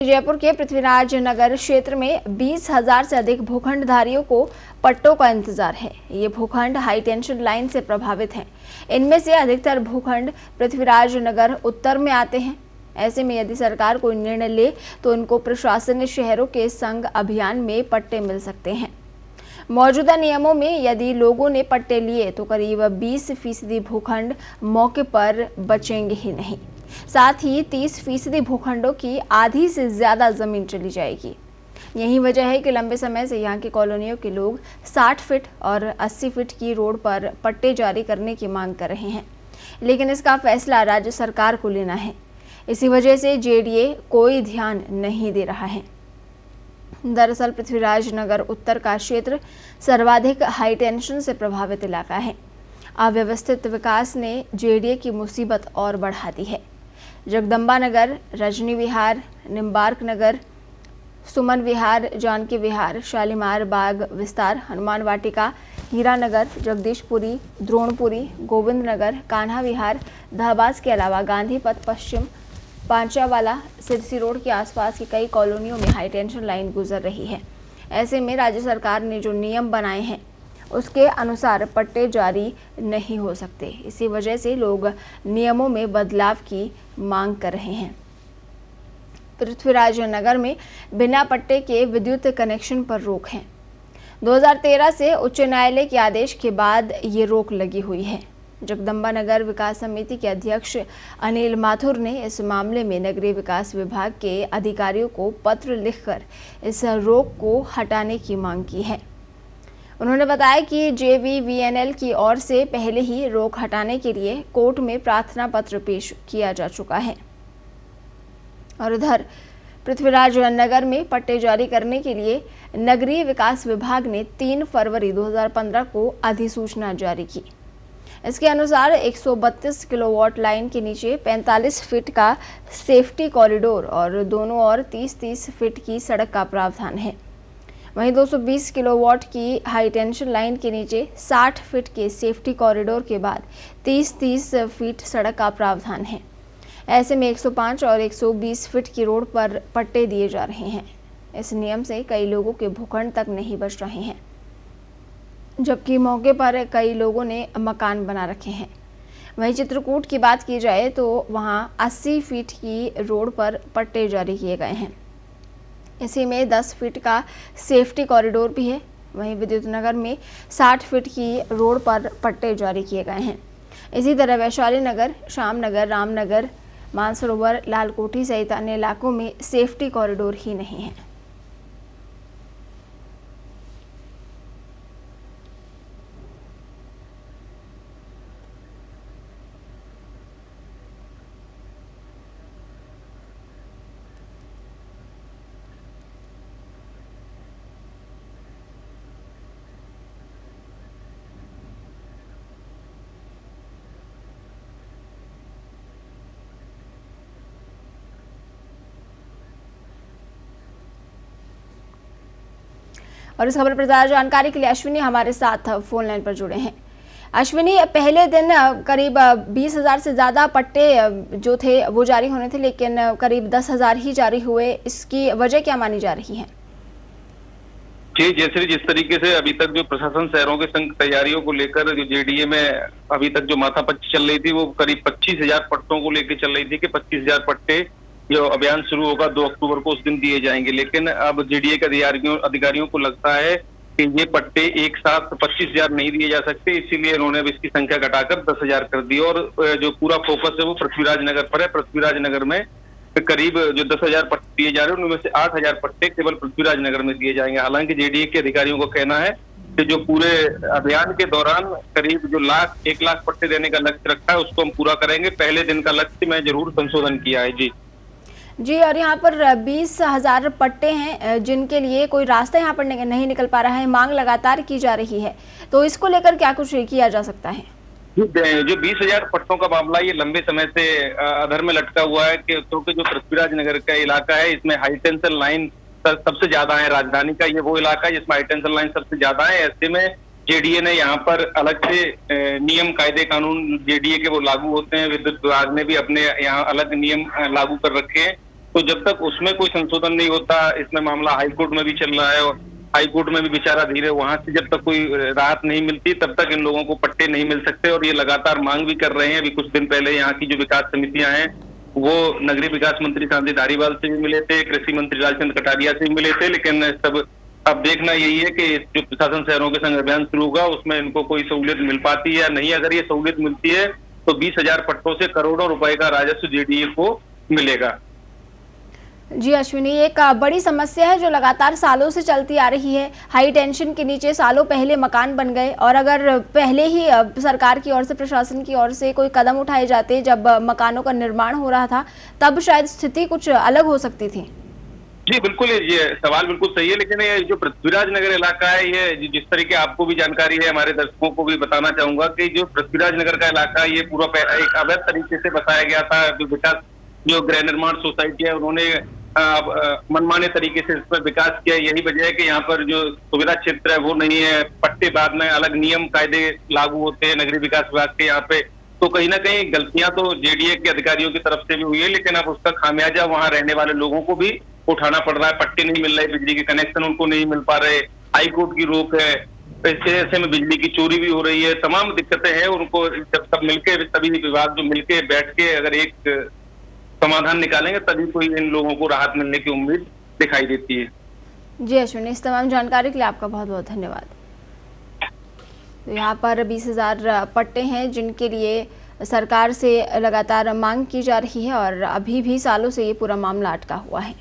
जयपुर के पृथ्वीराज नगर क्षेत्र में 20,000 से अधिक भूखंडधारियों को पट्टों का इंतजार है। ये भूखंड हाई टेंशन लाइन से प्रभावित हैं। इनमें से अधिकतर भूखंड पृथ्वीराज नगर उत्तर में आते हैं। ऐसे में यदि सरकार कोई निर्णय ले तो इनको प्रशासनिक शहरों के संग अभियान में पट्टे मिल सकते हैं। मौजूदा नियमों में यदि लोगों ने पट्टे लिए तो करीब 20% भूखंड मौके पर बचेंगे ही नहीं, साथ ही 30% भूखंडों की आधी से ज्यादा जमीन चली जाएगी। यही वजह है कि लंबे समय से यहाँ की कॉलोनियों के लोग 60 फीट और 80 फीट की रोड पर पट्टे जारी करने की मांग कर रहे हैं, लेकिन इसका फैसला राज्य सरकार को लेना है। इसी वजह से जेडीए कोई ध्यान नहीं दे रहा है। दरअसल पृथ्वीराज नगर उत्तर का क्षेत्र सर्वाधिक हाई टेंशन से प्रभावित इलाका है। अव्यवस्थित विकास ने जेडीए की मुसीबत और बढ़ा दी है। जगदम्बा नगर, रजनी विहार, निम्बार्क नगर, सुमन विहार, जानकी विहार, शालीमार बाग विस्तार, हनुमान वाटिका, हीरा नगर, जगदीशपुरी, द्रोणपुरी, गोविंद नगर, कान्हा विहार, धाबास के अलावा गांधी पथ पश्चिम, पांचावाला, सिरसी रोड के आसपास की कई कॉलोनियों में हाई टेंशन लाइन गुजर रही है। ऐसे में राज्य सरकार ने जो नियम बनाए हैं उसके अनुसार पट्टे जारी नहीं हो सकते। इसी वजह से लोग नियमों में बदलाव की मांग कर रहे हैं। पृथ्वीराज नगर में बिना पट्टे के विद्युत कनेक्शन पर रोक है। 2013 से उच्च न्यायालय के आदेश के बाद ये रोक लगी हुई है। जगदम्बा नगर विकास समिति के अध्यक्ष अनिल माथुर ने इस मामले में नगरीय विकास विभाग के अधिकारियों को पत्र लिखकर इस रोक को हटाने की मांग की है। उन्होंने बताया कि JVVNL की ओर से पहले ही रोक हटाने के लिए कोर्ट में प्रार्थना पत्र पेश किया जा चुका है। और उधर पृथ्वीराज नगर में पट्टे जारी करने के लिए नगरीय विकास विभाग ने 3 फरवरी 2015 को अधिसूचना जारी की। इसके अनुसार 132 किलोवाट लाइन के नीचे 45 फीट का सेफ्टी कॉरिडोर और दोनों ओर 30-30 फीट की सड़क का प्रावधान है। वहीं 220 किलोवाट की हाई टेंशन लाइन के नीचे 60 फीट के सेफ्टी कॉरिडोर के बाद 30-30 फीट सड़क का प्रावधान है। ऐसे में 105 और 120 फीट की रोड पर पट्टे दिए जा रहे हैं। इस नियम से कई लोगों के भूखंड तक नहीं बच रहे हैं, जबकि मौके पर कई लोगों ने मकान बना रखे हैं। वहीं चित्रकूट की बात की जाए तो वहां 80 फीट की रोड पर पट्टे जारी किए गए हैं। इसी में 10 फीट का सेफ्टी कॉरिडोर भी है। वहीं विद्युत नगर में 60 फीट की रोड पर पट्टे जारी किए गए हैं। इसी तरह वैशाली नगर, श्याम नगर, रामनगर, मानसरोवर, लालकोठी सहित अन्य इलाकों में सेफ्टी कॉरिडोर ही नहीं है। और इस खबर पर ज्यादा जानकारी के लिए अश्विनी हमारे साथ फोन लाइन पर जुड़े हैं। अश्विनी, पहले दिन करीब 20,000 से ज्यादा पट्टे जो थे वो जारी होने थे, लेकिन करीब 10,000 ही जारी हुए। इसकी वजह क्या मानी जा रही है? जी, जैसे जिस तरीके से अभी तक जो प्रशासन शहरों के संग तैयारियों को लेकर जो जेडीए में अभी तक जो माथापच्ची चल रही थी वो करीब 25,000 पट्टों को लेकर चल रही थी कि 25,000 पट्टे जो अभियान शुरू होगा 2 अक्टूबर को उस दिन दिए जाएंगे। लेकिन अब जेडीए के अधिकारियों को लगता है कि ये पट्टे एक साथ 25,000 नहीं दिए जा सकते, इसीलिए इन्होंने अब इसकी संख्या घटाकर 10,000 कर दी। और जो पूरा फोकस है वो पृथ्वीराज नगर पर है। पृथ्वीराज नगर में करीब जो 10,000 पट्टे दिए जा रहे हैं उनमें से 8,000 पट्टे केवल पृथ्वीराज नगर में दिए जाएंगे। हालांकि जेडीए के अधिकारियों का कहना है कि जो पूरे अभियान के दौरान करीब जो 1 लाख पट्टे देने का लक्ष्य रखा है उसको हम पूरा करेंगे। पहले दिन का लक्ष्य में जरूर संशोधन किया है। जी, और यहाँ पर 20,000 पट्टे हैं जिनके लिए कोई रास्ता यहाँ पर नहीं निकल पा रहा है। मांग लगातार की जा रही है, तो इसको लेकर क्या कुछ किया जा सकता है? जो 20,000 पट्टों का मामला ये लंबे समय से अधर में लटका हुआ है क्योंकि जो पृथ्वीराज नगर का इलाका है इसमें हाई टेंशन लाइन सबसे ज्यादा है। राजधानी का ये वो इलाका है जिसमें हाई टेंशन लाइन सबसे ज्यादा है। ऐसे में जेडीए ने यहाँ पर अलग से नियम कायदे कानून जेडीए के वो लागू होते हैं। विद्युत विभाग ने भी अपने यहाँ अलग नियम लागू कर रखे हैं तो जब तक उसमें कोई संशोधन नहीं होता, इसमें मामला हाई कोर्ट में भी चल रहा है और हाई कोर्ट में भी बेचारा धीरे, वहां से जब तक कोई राहत नहीं मिलती तब तक इन लोगों को पट्टे नहीं मिल सकते। और ये लगातार मांग भी कर रहे हैं। अभी कुछ दिन पहले यहाँ की जो विकास समितियां हैं वो नगरीय विकास मंत्री सांध्य धारीवाल से भी मिले थे, कृषि मंत्री लालचंद कटारिया से भी मिले थे, लेकिन सब अब देखना यही है कि जो प्रशासन शहरों के संग अभियान शुरू होगा उसमें इनको कोई सहूलियत मिल पाती है या नहीं। अगर ये सहूलियत मिलती है तो 20,000 पट्टों से करोड़ों रुपए का राजस्व जेडीए को मिलेगा। जी अश्विनी, एक बड़ी समस्या है जो लगातार सालों से चलती आ रही है। हाई टेंशन के नीचे सालों पहले मकान बन गए और अगर पहले ही सरकार की ओर से, प्रशासन की ओर से कोई कदम उठाए जाते जब मकानों का निर्माण हो रहा था, तब शायद स्थिति कुछ अलग हो सकती थी। जी बिल्कुल, ये सवाल बिल्कुल सही है, लेकिन ये जो पृथ्वीराज नगर इलाका है, ये जिस तरीके आपको भी जानकारी है, हमारे दर्शकों को भी बताना चाहूंगा कि जो पृथ्वीराज नगर का इलाका ये पूरा एक अवैध तरीके से बसाया गया था। जो विकास, जो गृह निर्माण सोसाइटी है, उन्होंने मनमाने तरीके से इस पर विकास किया। यही वजह है कि यहाँ पर जो सुविधा क्षेत्र है वो नहीं है। पट्टे बाद में अलग नियम कायदे लागू होते हैं नगरीय विकास विभाग के यहाँ पे। तो कहीं ना कहीं गलतियां तो जेडीए के अधिकारियों की तरफ से भी हुई है, लेकिन अब उसका खामियाजा वहां रहने वाले लोगों को भी उठाना पड़ रहा है। पट्टे नहीं मिल रहे, बिजली के कनेक्शन उनको नहीं मिल पा रहे, हाई कोर्ट की रोक है, ऐसे में बिजली की चोरी भी हो रही है, तमाम दिक्कतें हैं। उनको जब सब मिलके, सभी विभाग जो मिलके बैठ के अगर एक समाधान निकालेंगे तभी कोई इन लोगों को राहत मिलने की उम्मीद दिखाई देती है। जी अश्विनी, इस तमाम जानकारी के लिए आपका बहुत बहुत धन्यवाद। तो यहाँ पर 20,000 पट्टे हैं जिनके लिए सरकार से लगातार मांग की जा रही है और अभी भी सालों से ये पूरा मामला अटका हुआ है।